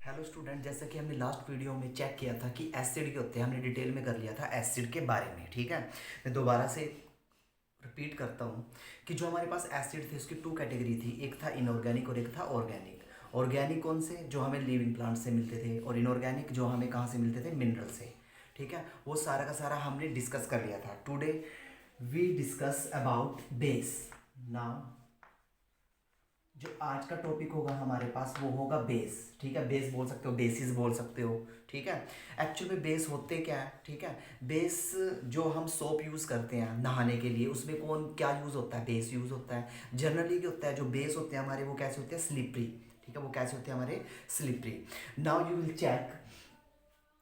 Hello student, जैसा कि हमने लास्ट वीडियो में चेक किया था कि एसिड के होते हैं, हमने डिटेल में कर लिया था एसिड के बारे में। ठीक है, मैं दोबारा से रिपीट करता हूँ कि जो हमारे पास एसिड थे उसकी टू कैटेगरी थी, एक था इनऑर्गेनिक और एक था ऑर्गेनिक। ऑर्गेनिक कौन से? जो हमें लिविंग प्लांट से मिलते थे, और इनऑर्गेनिक जो हमें कहाँ से मिलते थे? मिनरल से। ठीक है, वो सारा का सारा हमने डिस्कस कर लिया था। Today we discuss about base. Now जो आज का टॉपिक होगा हमारे पास वो होगा बेस। ठीक है, बेस बोल सकते हो, बेसिस बोल सकते हो। ठीक है, एक्चुअल में बेस होते क्या है? ठीक है, बेस जो हम सोप यूज़ करते हैं नहाने के लिए, उसमें कौन क्या यूज़ होता है? बेस यूज़ होता है। जनरली क्या होता है, जो बेस होते हैं हमारे वो कैसे होते हैं? स्लिपरी। ठीक है, वो कैसे होते हैं हमारे? Slippery. Now you will check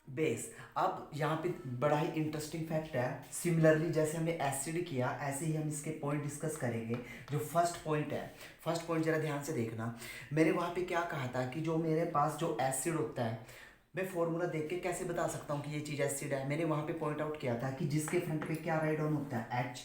base. अब यहाँ पे बड़ा ही इंटरेस्टिंग फैक्ट है, सिमिलरली जैसे हमने एसिड किया ऐसे ही हम इसके पॉइंट डिस्कस करेंगे। जो फर्स्ट पॉइंट है, फर्स्ट पॉइंट जरा ध्यान से देखना। मैंने वहाँ पे क्या कहा था कि जो मेरे पास जो एसिड होता है, मैं फॉर्मूला देख के कैसे बता सकता हूँ कि ये चीज़ एसिड है? मैंने वहाँ पे पॉइंट आउट किया था कि जिसके फ्रंट पे क्या राइट डाउन होता है? एच।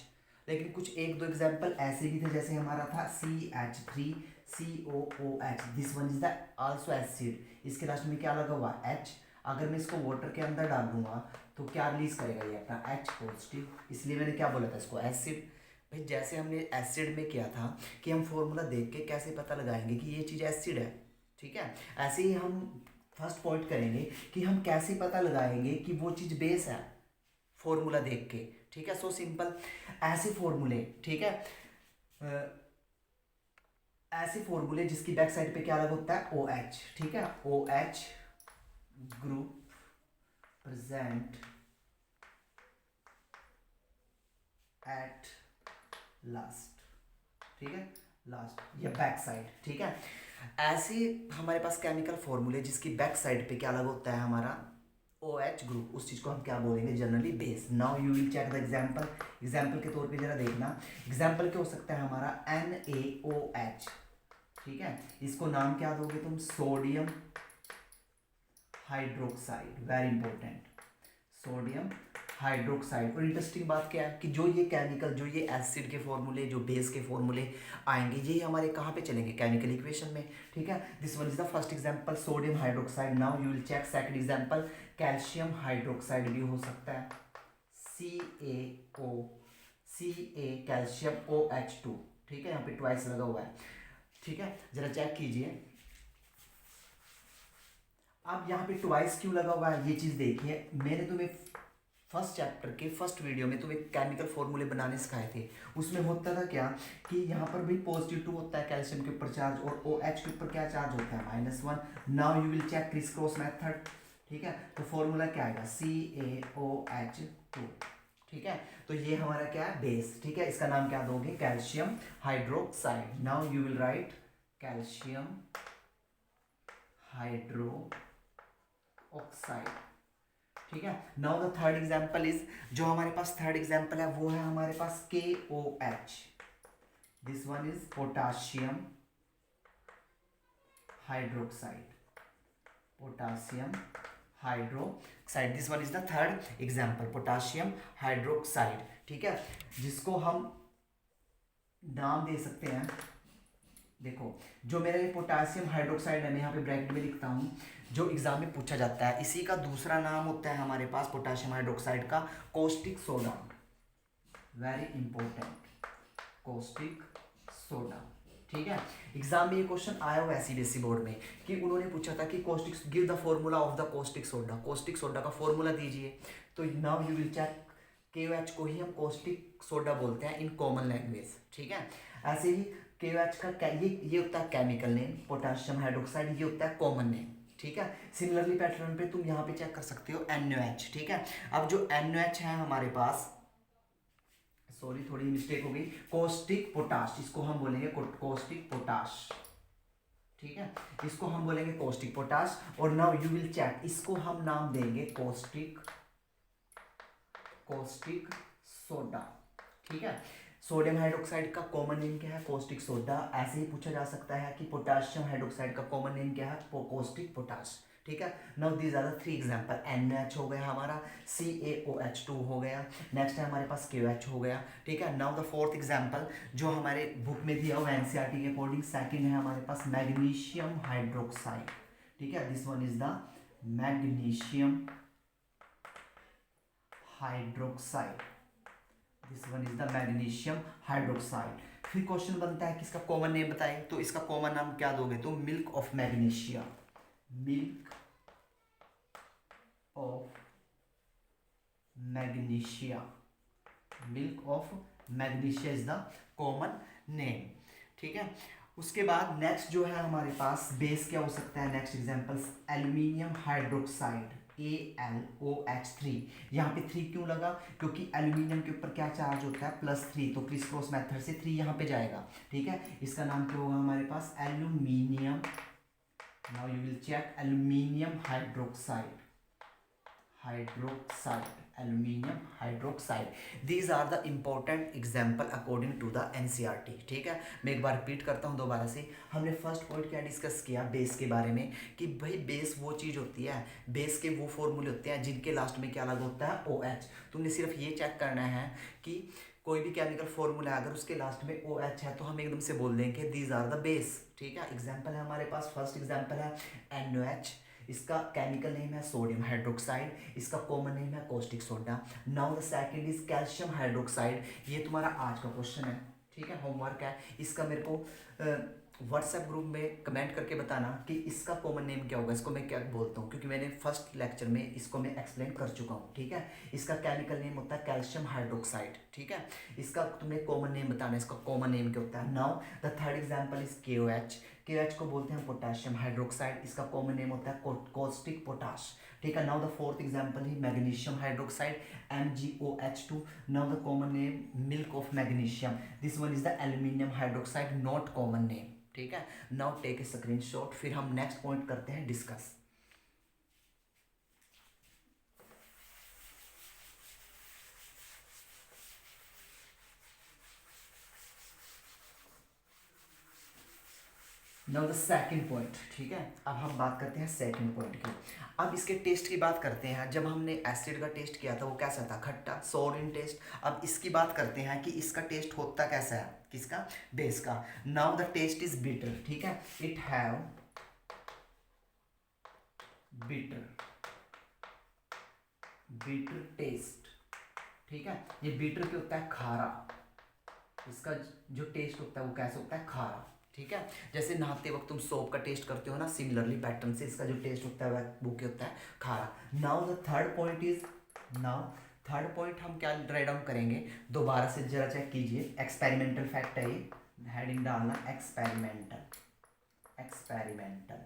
लेकिन कुछ एक दो एग्जाम्पल ऐसे भी थे, जैसे हमारा था CH3COOH, this one is the also acid. इसके लास्ट में क्या लगा हुआ? एच। अगर मैं इसको वाटर के अंदर डाल दूंगा तो क्या रिलीज करेगा ये अपना? H positive. इसलिए मैंने क्या बोला था इसको? एसिड। भाई जैसे हमने एसिड में किया था कि हम फॉर्मूला देख के कैसे पता लगाएंगे कि ये चीज़ एसिड है। ठीक है, ऐसे ही हम फर्स्ट पॉइंट करेंगे कि हम कैसे पता लगाएंगे कि वो चीज़ बेस है, फॉर्मूला देख के। ठीक है, सो सिंपल। ऐसे फॉर्मूले, ठीक है, ऐसे फॉर्मूले जिसकी बैक साइड पे क्या लगा होता है? O H. ठीक है, O H group present at last. ठीक है, लास्ट या बैक साइड। ठीक है, ऐसे हमारे पास केमिकल फॉर्मूले जिसकी बैक साइड पे क्या लगा होता है? हमारा ओ एच ग्रुप। उस चीज़ को हम क्या बोलेंगे? Generally base. Now you will check the example. Example के तौर पे जरा देखना। एग्जाम्पल क्या हो सकता है हमारा? NaOH। ठीक है, इसको नाम क्या दोगे तुम? Sodium hydroxide. Very important, sodium hydroxide. और इंटरेस्टिंग बात क्या है कि जो ये केमिकल, जो ये एसिड के फॉर्मूले, जो बेस के फॉर्मूले आएंगे, ये हमारे कहाँ पे चलेंगे? केमिकल इक्वेशन में। ठीक है, this one is the first example, sodium hydroxide. Now you will check second example, calcium hydroxide भी हो सकता है। CaO, calcium OH2। ठीक है, यहाँ पे ट्वाइस लगा हुआ है। ठीक है, जरा चेक कीजिए। अब यहाँ पे ट्वाइस क्यों लगा हुआ है ये चीज़ देखिए। मैंने तुम्हें फर्स्ट चैप्टर के फर्स्ट वीडियो में तुम्हें केमिकल फॉर्मूले बनाने सिखाए थे। उसमें होता था क्या कि यहाँ पर भी पॉजिटिव 2 होता है कैल्शियम के ऊपर चार्ज, और OH के ऊपर क्या चार्ज होता है? -1। Now you will check criss cross method. ठीक है, तो फॉर्मूला क्या आएगा? CaOH2। ठीक है, तो ये हमारा क्या है? बेस। ठीक है, इसका नाम क्या दोगे? Calcium hydroxide. Now you will write calcium hydro oxide. ठीक है, now the third example is, जो हमारे पास थर्ड एग्जांपल है वो है हमारे पास KOH। This one is potassium hydroxide. Potassium hydroxide, this one is the third example, potassium hydroxide. ठीक है, जिसको हम नाम दे सकते हैं। देखो, जो मेरा ये पोटासियम हाइड्रोक्साइड है, मैं यहाँ पे ब्रैकेट में लिखता हूँ, जो एग्जाम में पूछा जाता है, इसी का दूसरा नाम होता है हमारे पास पोटासियम हाइड्रोक्साइड का caustic soda. Very important, caustic soda. ठीक है, एग्जाम में ये क्वेश्चन आया हुआ है सीबीएसई बोर्ड में कि उन्होंने पूछा था कि caustic, give the formula of the caustic soda. Caustic soda का फॉर्मूला दीजिए। तो now you will check, KOH को ही हम कॉस्टिक सोडा बोलते हैं इन कॉमन लैंग्वेज। ठीक है, ऐसे ही KOH का ये होता है केमिकल नेम, पोटासियम हाइड्रोक्साइड ये होता है कॉमन नेम। ठीक है, सिमिलरली पैटर्न पे तुम यहाँ पे चेक कर सकते हो NaOH। ठीक है, अब जो NaOH है हमारे पास, सॉरी थोड़ी मिस्टेक हो गई, कॉस्टिक पोटाश, इसको हम बोलेंगे कॉस्टिक पोटाश। ठीक है, इसको हम बोलेंगे कॉस्टिक पोटाश। और नाउ यू विल चेक, इसको हम नाम देंगे कॉस्टिक कॉस्टिक सोडा। ठीक है, सोडियम हाइड्रोक्साइड का कॉमन नेम क्या है? कॉस्टिक सोडा। ऐसे ही पूछा जा सकता है कि पोटाशियम हाइड्रोक्साइड का कॉमन नेम क्या है? Caustic potash. ठीक है, now these are the three example. NaOH हो गया हमारा, CaOH2 हो गया, नेक्स्ट है हमारे पास KOH हो गया। ठीक है, नाउ द फोर्थ एग्जांपल जो हमारे बुक में दिया हुआ NCERT के अकॉर्डिंग, सेकंड है हमारे पास मैग्नीशियम हाइड्रोक्साइड। ठीक है, this one is the magnesium hydroxide, this one is the magnesium hydroxide. फिर क्वेश्चन बनता है कि इसका कॉमन नेम बताएं, तो इसका कॉमन नाम क्या दोगे, तो milk of magnesia, milk of magnesia, milk of magnesia is the common name. ठीक है, उसके बाद नेक्स्ट जो है हमारे पास बेस क्या हो सकता है, next examples aluminium hydroxide AlOH3। यहाँ पे 3 क्यों लगा, क्योंकि एल्यूमिनियम के ऊपर क्या चार्ज होता है, +3, तो क्रिस क्रॉस मेथड से 3 यहाँ पे जाएगा। ठीक है, इसका नाम क्या होगा हमारे पास, aluminium, now you will check aluminium hydroxide, aluminium hydroxide। These are the important example according to the NCERT। ठीक है, मैं एक बार रिपीट करता हूँ दोबारा से। हमने फर्स्ट पॉइंट क्या डिस्कस किया, बेस के बारे में, कि भाई बेस वो चीज़ होती है, बेस के वो फॉर्मूले होते हैं जिनके लास्ट में क्या लगा होता है, OH। तुमने सिर्फ ये चेक करना है कि कोई भी केमिकल फॉर्मूला अगर उसके लास्ट में OH है तो हम एकदम से बोल देंगे दीज आर द बेस। ठीक है, एग्जाम्पल है हमारे पास, फर्स्ट एग्जाम्पल है NOH, इसका केमिकल नेम है सोडियम हाइड्रोक्साइड, इसका कॉमन नेम है कॉस्टिक soda. Now the second is calcium hydroxide, ये तुम्हारा आज का क्वेश्चन है। ठीक है, होमवर्क है, इसका मेरे को व्हाट्सएप ग्रुप में कमेंट करके बताना कि इसका कॉमन नेम क्या होगा, इसको मैं क्या बोलता हूँ, क्योंकि मैंने फर्स्ट लेक्चर में इसको मैं एक्सप्लेन कर चुका हूँ। ठीक है, इसका केमिकल नेम होता है कैल्शियम हाइड्रोक्साइड। ठीक है, इसका तुम्हें कॉमन नेम बताना है, इसका कॉमन नेम क्या होता है। Now the third example is KOH, KOH को बोलते हैं पोटेशियम हाइड्रोक्साइड, इसका कॉमन नेम होता है कॉस्टिक पोटाश। ठीक है, now the fourth example he magnesium hydroxide, MgOH2, now the common name milk of magnesium, this one is the aluminium hydroxide, not common name. ठीक है, नाउ टेक ए screenshot, फिर हम next point करते हैं discuss. Now the second point. ठीक है, अब हम बात करते हैं सेकंड पॉइंट की। अब इसके टेस्ट की बात करते हैं। जब हमने एसिड का टेस्ट किया था वो कैसा था, खट्टा, सोर इन टेस्ट। अब इसकी बात करते हैं कि इसका टेस्ट होता कैसा है, किसका, बेस का। Now the taste is bitter. ठीक है, it have bitter, bitter taste. ठीक है, ये बिटर क्या होता है, खारा, इसका जो टेस्ट होता है वो कैसा होता है, खारा। ठीक है, जैसे नहाते वक्त तुम सोप का टेस्ट करते हो ना, सिमिलरली पैटर्न से इसका जो टेस्ट होता है वो क्या होता है, खारा। Now the third point is, now third point हम क्या राइट डाउन करेंगे, दोबारा से जरा चेक कीजिए, एक्सपेरिमेंटल फैक्ट है ये, हेडिंग डालना एक्सपेरिमेंटल, एक्सपेरिमेंटल,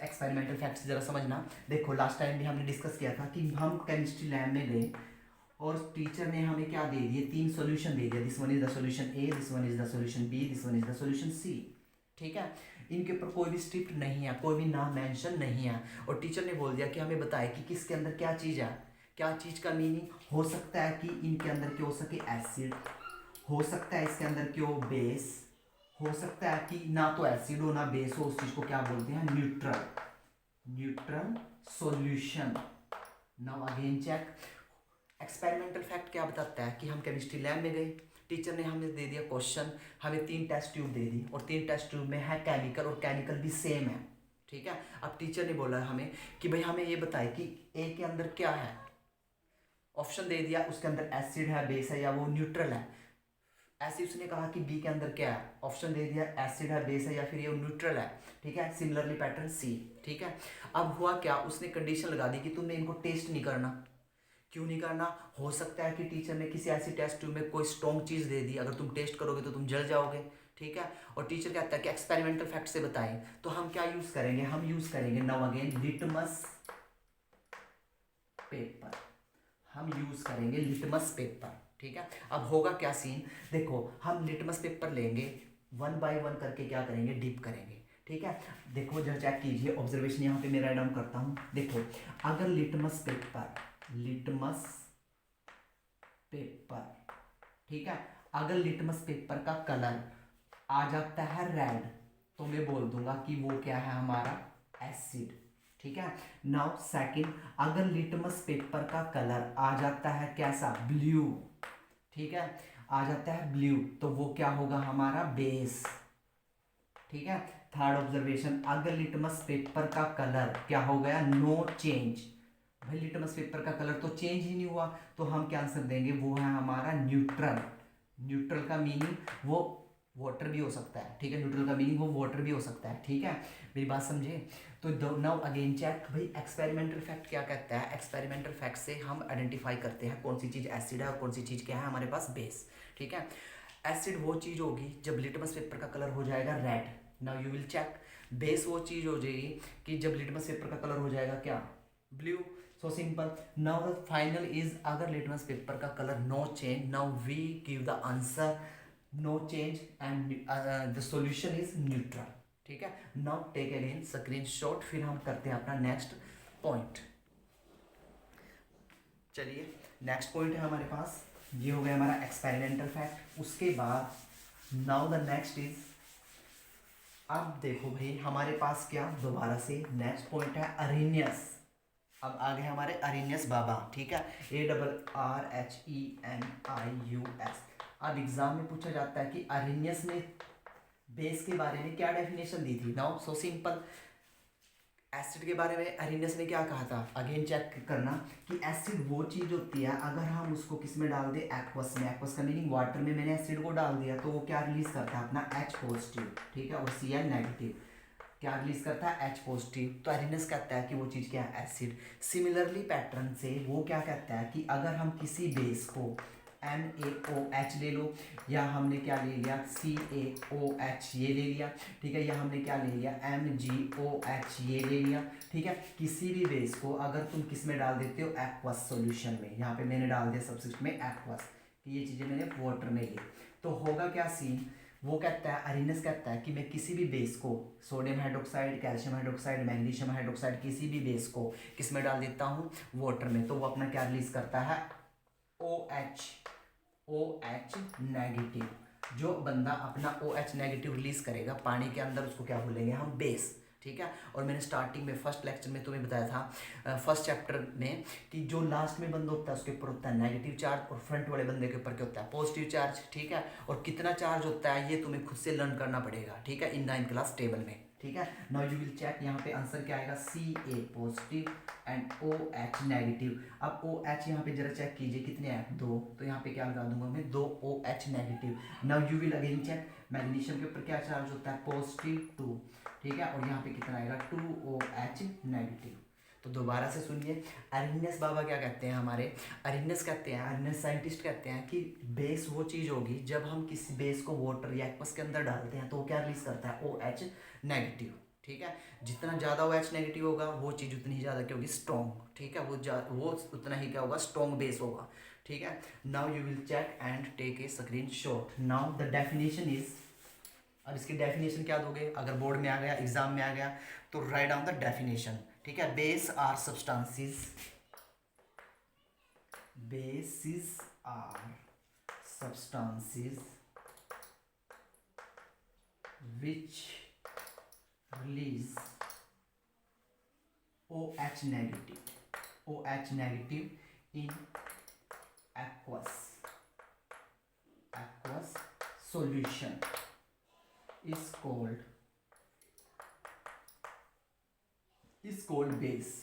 एक्सपेरिमेंटल फैक्ट्स जरा समझना। देखो लास्ट टाइम भी हमने डिस्कस किया था कि हम केमिस्ट्री लैब में गए और टीचर ने हमें क्या दे दिए, 3 सॉल्यूशन दे दिया, this one is the solution A, this one is the solution B, this one is the solution C। ठीक है, इनके ऊपर कोई भी स्ट्रिक्ट नहीं है, कोई भी नाम मेंशन नहीं है, और टीचर ने बोल दिया कि हमें बताए कि किसके अंदर क्या चीज़ है, क्या चीज़ का मीनिंग हो सकता है कि इनके अंदर क्या हो सके, एसिड हो सकता है, इसके अंदर क्या हो, बेस हो सकता है कि ना तो एसिड हो ना बेस हो, उस चीज़ को क्या बोलते हैं, neutral, neutral solution. Now again check, experimental fact क्या बताता है कि हम केमिस्ट्री लैब में गए, टीचर ने हमें दे दिया क्वेश्चन, हमें 3 टेस्ट ट्यूब दे दी और 3 टेस्ट ट्यूब में है केमिकल और केमिकल भी सेम है। ठीक है, अब टीचर ने बोला हमें कि भाई हमें ये बताए कि ए के अंदर क्या है, ऑप्शन दे दिया, उसके अंदर एसिड है, बेस है, या वो न्यूट्रल है। ऐसे उसने कहा कि बी के अंदर क्या है, ऑप्शन दे दिया, एसिड है, बेस है, या फिर ये न्यूट्रल है। ठीक है, सिमिलरली पैटर्न सी। ठीक है, अब हुआ क्या, उसने कंडीशन लगा दी कि तुमने इनको टेस्ट नहीं करना। क्यों नहीं करना, हो सकता है कि टीचर ने किसी ऐसी टेस्ट ट्यूब में कोई स्ट्रॉन्ग चीज़ दे दी, अगर तुम टेस्ट करोगे तो तुम जल जाओगे। ठीक है, और टीचर कहता है कि एक्सपेरिमेंटल फैक्ट से बताएं, तो हम क्या यूज़ करेंगे, हम यूज़ करेंगे नाउ अगेन लिटमस पेपर, हम यूज़ करेंगे लिटमस पेपर। ठीक है, अब होगा क्या सीन, देखो हम लिटमस पेपर लेंगे, 1 बाय 1 करके क्या करेंगे, डिप करेंगे। ठीक है, देखो जरा चेक कीजिए, ऑब्जर्वेशन यहाँ पे मैं राइट डाउन करता हूँ। देखो अगर लिटमस पेपर, लिटमस पेपर, ठीक है, अगर लिटमस पेपर का कलर आ जाता है रेड, तो मैं बोल दूंगा कि वो क्या है, हमारा एसिड। ठीक है, नाउ सेकंड, अगर लिटमस पेपर का कलर आ जाता है कैसा, ब्लू, ठीक है, आ जाता है ब्लू, तो वो क्या होगा, हमारा बेस। ठीक है, थर्ड ऑब्जर्वेशन, अगर लिटमस पेपर का कलर क्या हो गया, नो चेंज, भाई लिटमस पेपर का कलर तो चेंज ही नहीं हुआ, तो हम क्या आंसर देंगे, वो है हमारा न्यूट्रल। न्यूट्रल का मीनिंग वो वाटर भी हो सकता है, ठीक है, न्यूट्रल का मीनिंग वो वाटर भी हो सकता है, ठीक है, मेरी बात समझे। तो नाउ अगेन चेक, भाई एक्सपेरिमेंटल फैक्ट क्या कहता है, एक्सपेरिमेंटल फैक्ट से हम आइडेंटिफाई करते हैं कौन सी चीज़ एसिड है और कौन सी चीज़ क्या है हमारे पास बेस, ठीक है। एसिड वो चीज़ होगी जब लिटमस पेपर का कलर हो जाएगा red, now you will check. Base वो चीज़ हो जाएगी कि जब लिटमस पेपर का कलर हो जाएगा क्या, blue. So simple. Now the final is, अगर लिटमस पेपर का colour no change, now we give the answer no change and the solution is neutral, ठीक है। नाउ टेक अगेन स्क्रीनशॉट, फिर हम करते हैं अपना नेक्स्ट पॉइंट। चलिए नेक्स्ट पॉइंट है हमारे पास, ये हो गया हमारा एक्सपेरिमेंटल फैक्ट। उसके बाद नाउ द नेक्स्ट इज, अब देखो भाई हमारे पास क्या, दोबारा से नेक्स्ट पॉइंट है अरेनियस। अब आ गए हमारे अरेनियस बाबा, ठीक है, ARRHENIUS। अब एग्जाम में पूछा जाता है कि अरेनियस ने बेस के बारे में क्या डेफिनेशन दी थी। नाउ सो सिंपल, एसिड के बारे में अरेनियस ने क्या कहा था, अगेन चेक करना कि एसिड वो चीज़ होती है अगर हम उसको किस में डाल दें, एक्वस में। एक्वस का मीनिंग वाटर में मैंने एसिड को डाल दिया तो वो क्या रिलीज करता है, अपना H पॉजिटिव, ठीक है, और Cl नेगेटिव, क्या रिलीज करता है, H पॉजिटिव। तो अरेनियस कहता है कि वो चीज़ क्या है, एसिड। सिमिलरली पैटर्न से वो क्या कहता है कि अगर हम किसी बेस को NaOH ले लो, या हमने क्या ले लिया CaOH ये ले लिया, ठीक है, या हमने क्या ले लिया MgOH ये ले लिया, ठीक है, किसी भी बेस को अगर तुम किस में डाल देते हो, एक्वस सॉल्यूशन में, यहाँ पे मैंने डाल दिया सब्स्टिट्यूट में एक्वस, कि ये चीज़ें मैंने वाटर में ली, तो होगा क्या सीन, वो कहता है, अरेनियस कहता है कि मैं किसी भी बेस को, sodium hydroxide, calcium hydroxide, magnesium hydroxide, किसी भी बेस को किस में डाल देता हूँ, वाटर में, तो वो अपना क्या रिलीज करता है, OH नेगेटिव। जो बंदा अपना OH नेगेटिव रिलीज करेगा पानी के अंदर, उसको क्या बोलेंगे हम, बेस, ठीक है। और मैंने स्टार्टिंग में फर्स्ट लेक्चर में तुम्हें बताया था, फर्स्ट चैप्टर में, कि जो लास्ट में बंदा होता है उसके ऊपर होता है नेगेटिव चार्ज, और फ्रंट वाले बंदे के ऊपर क्या होता है, पॉजिटिव चार्ज, ठीक है। और कितना चार्ज होता है ये तुम्हें खुद से लर्न करना पड़ेगा, ठीक है, इन 9th क्लास टेबल में, ठीक है। नाउ यू विल चेक, यहाँ पे आंसर क्या आएगा, Ca positive and OH negative. अब OH यहाँ पे जरा चेक कीजिए कितने हैं, 2, तो यहाँ पे क्या लगा दूंगा मैं, 2 OH negative. Now you will again check, magnesium के ऊपर क्या चार्ज होता है, पॉजिटिव 2, ठीक है, और यहाँ पे कितना आएगा, 2OH नेगेटिव। तो दोबारा से सुनिए, अरेनियस बाबा क्या कहते हैं हमारे, अरेनियस कहते हैं, अरेनियस साइंटिस्ट कहते हैं कि बेस वो चीज़ होगी जब हम किसी बेस को वाटर या एक्वस के अंदर डालते हैं तो वो क्या रिलीज करता है, OH नेगेटिव, ठीक है। जितना ज़्यादा OH नेगेटिव होगा वो चीज़ उतनी ही ज़्यादा क्या होगी, स्ट्रॉन्ग, ठीक है, वो उतना ही क्या होगा, स्ट्रॉन्ग बेस होगा, ठीक है। Now you will check and take a screen shot. Now the definition is, अब इसकी डेफिनेशन क्या दोगे, अगर बोर्ड में आ गया, एग्जाम में आ गया, तो राइट डाउन द डेफिनेशन, ठीक है। Base are substances, bases are substances which release OH negative in aqueous solution is called base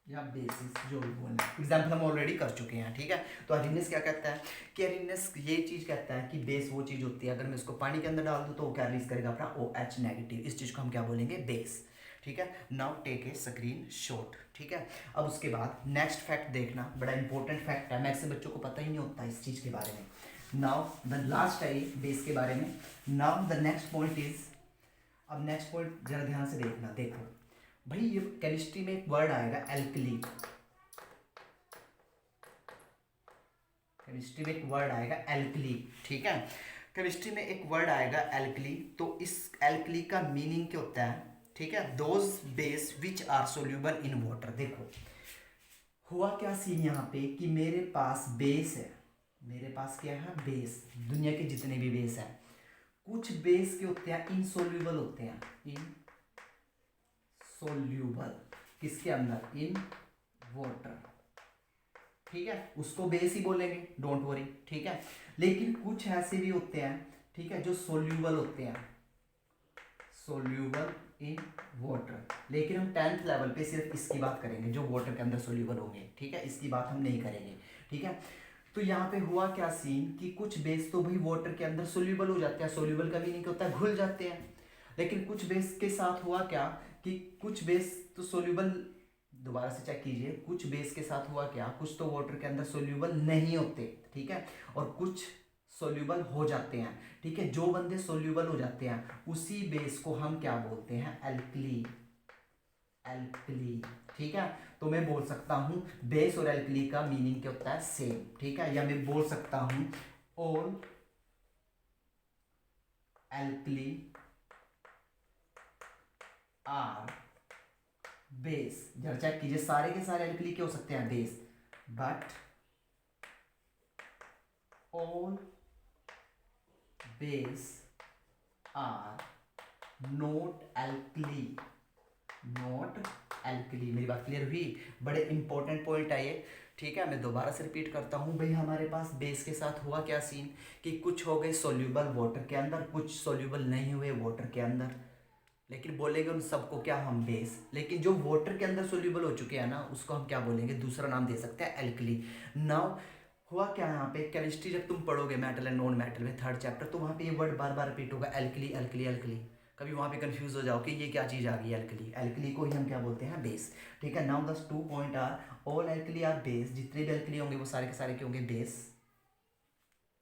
या बेसिस, जो भी बोलना है। एग्जाम्पल हम ऑलरेडी कर चुके हैं, ठीक है। तो अरेनियस क्या कहता है कि अरेनियस ये चीज़ कहता है कि बेस वो चीज़ होती है अगर मैं इसको पानी के अंदर डाल दूँ तो वो क्या रिलीज करेगा, अपना OH नेगेटिव। इस चीज़ को हम क्या बोलेंगे, बेस, ठीक है। Now take a screen shot, ठीक है। अब उसके बाद नेक्स्ट फैक्ट देखना, बड़ा इंपॉर्टेंट फैक्ट है, मैक्सिमम बच्चों को पता ही नहीं होता इस चीज़ के बारे में। नाउ द लास्ट है बेस के बारे में। Now the next point is, अब नेक्स्ट पॉइंट जरा ध्यान से देखना, देखो भाई ये केमिस्ट्री में एक वर्ड आएगा एल्कली, केमिस्ट्री में एक वर्ड आएगा एल्कली, ठीक है। केमिस्ट्री में एक वर्ड आएगा एल्कली, तो इस एल्कली का मीनिंग क्या होता है, ठीक है, those base which are soluble in water. देखो हुआ क्या सीन यहाँ पे कि मेरे पास बेस है, मेरे पास क्या है, बेस, दुनिया के जितने भी बेस हैं, कुछ बेस के होते हैं इनसोल्यूबल होते हैं, इनसोल्यूबल, किसके अंदर, इन वाटर, ठीक है, उसको बेस ही बोलेंगे, डोंट वरी, ठीक है। लेकिन कुछ ऐसे भी होते हैं, ठीक है, जो सोल्यूबल होते हैं, सोल्यूबल इन वाटर। लेकिन हम 10th लेवल पे सिर्फ इसकी बात करेंगे जो वाटर के अंदर सोल्यूबल होंगे, ठीक है, इसकी बात हम नहीं करेंगे, ठीक है। तो यहाँ पे हुआ क्या सीन कि कुछ बेस तो भाई वाटर के अंदर सोल्यूबल हो जाते हैं, सोल्यूबल का मीनिंग होता है घुल जाते हैं। लेकिन कुछ बेस के साथ हुआ क्या कि कुछ बेस तो सोल्यूबल, दोबारा से चेक कीजिए, कुछ बेस के साथ हुआ क्या, कुछ तो वाटर के अंदर सोल्यूबल नहीं होते, ठीक है, और कुछ सोल्यूबल हो जाते हैं, ठीक है। जो बंदे सोल्यूबल हो जाते हैं उसी बेस को हम क्या बोलते हैं, एल्कली, एल्कली, ठीक है। तो मैं बोल सकता हूं बेस और एल्कली का मीनिंग क्या होता है, सेम, ठीक है। या मैं बोल सकता हूं ऑल एल्कली आर बेस। जरा चेक कीजिए, सारे के सारे एल्कली क्या हो सकते हैं, base, but all base are not alkali, not alkali. मेरी बात क्लियर हुई? बड़े इंपॉर्टेंट पॉइंट है ये, ठीक है। मैं दोबारा से रिपीट करता हूँ भाई, हमारे पास बेस के साथ हुआ क्या सीन कि कुछ हो गए सोल्यूबल वाटर के अंदर, कुछ सोल्यूबल नहीं हुए वाटर के अंदर, लेकिन बोलेंगे उन सबको क्या हम, बेस। लेकिन जो वाटर के अंदर सोल्यूबल हो चुके हैं ना उसको हम क्या बोलेंगे, दूसरा नाम दे सकते हैं एल्कली। नाउ हुआ क्या यहाँ पे, केमिस्ट्री जब तुम पढ़ोगे मेटल एंड नॉन मेटल में 3rd चैप्टर, तो वहाँ पे ये वर्ड बार बार रिपीट होगा, एल्कली एल्कली एल्कली। कभी वहाँ पे कंफ्यूज हो जाओ कि ये क्या चीज़ आ गई, एल्कली, एल्कली को ही हम क्या बोलते हैं, बेस, ठीक है। Now the 2 point are all alkali are base, जितने भी एल्कली होंगे वो सारे के सारे क्या होंगे, बेस,